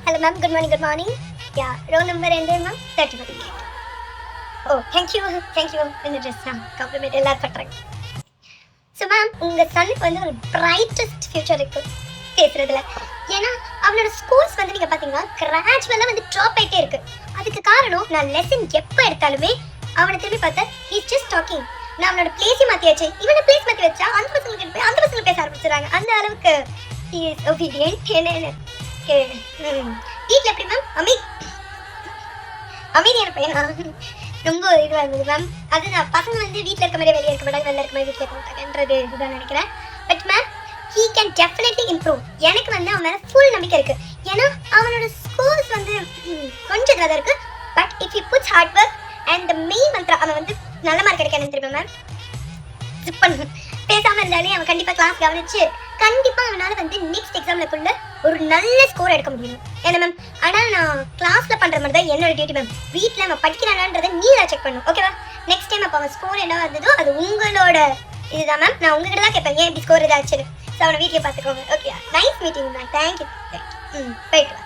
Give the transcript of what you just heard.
Hello ma'am, good morning, good morning. Yeah, row number and ma'am 31. Oh, thank you. இந்த dress தான் complement எல்லாரும் பண்றாங்க. So ma'am உங்கள் சனுக்கு வந்து ஒரு பிரைட்டஸ்ட் ஃபியூச்சர் இருக்கு பேசுறதுல. ஏன்னா அவனோட ஸ்கூல்ஸ் வந்து நீங்கள் பார்த்தீங்கன்னா கிராஜுவலாக வந்து ட்ராப் ஆகிட்டே இருக்கு. அதுக்கு காரணம் நான் லெசன் எப்போ எடுத்தாலுமே அவனை திரும்பி பார்த்தா ஹீஸ் ஜஸ்ட் டாக்கிங். நான் அவனோட பிளேஸை மாற்றியாச்சு, இவனை பிளேஸ் மாற்றி வச்சா அந்த பசங்களுக்கு போய் அந்த பசங்க பேச ஆரம்பிச்சிடுறாங்க. அந்த அளவுக்கு he is obedient. வீட்டில் எப்படி மேம் அமைதியான பையனா? ரொம்ப இதுவாக இருந்தது மேம். அதுதான் பசங்க வந்து வீட்டில் இருக்க மாதிரி வெளியே இருக்க மாட்டாங்க, வெளில இருக்க மாதிரி வீட்டில் இருக்க மாட்டாங்கன்றது இதுதான் நினைக்கிறேன். But ma'am he can definitely improve. எனக்கு வந்து அவன் மேலே ஃபுல் நம்பிக்கை இருக்குது. ஏன்னா அவனோட ஸ்கூல்ஸ் வந்து கொஞ்சம் இதாக இருக்குது. But if you puts hard work and the main mantra அவன் வந்து நல்ல மார்க் கிடைக்கணும் தெரியுமா மேம்? ஜிப் பண்ணு பேசாமல் இருந்தாலே அவன் கண்டிப்பாக கிளாஸ் கவனிச்சு கண்டிப்பாக அவனால் வந்து நெக்ஸ்ட் எக்ஸாம்லக்குள்ள ஒரு நல்ல ஸ்கோர் எடுக்க முடியும். ஏன்னா மேம் ஆனால் நான் கிளாஸில் பண்ணுற மாதிரி தான் என்னோட டியூட்டி மேம். வீட்டில் அவன் படிக்கிறானான்றதை நீ தான் செக் பண்ணும், ஓகேவா? நெக்ஸ்ட் டைம் அப்போ அவன் ஸ்கோர் என்ன வந்ததோ அது உங்களோட இதுதான் மேம். நான் உங்ககிட்ட தான் கேட்பேன் ஏன் இப்படி ஸ்கோர் ஏதாச்சுன்னு. ஸோ அவனை வீட்டில் பார்த்துக்கோங்க, okay? Nice meeting ma'am, thank you. போயிட்டு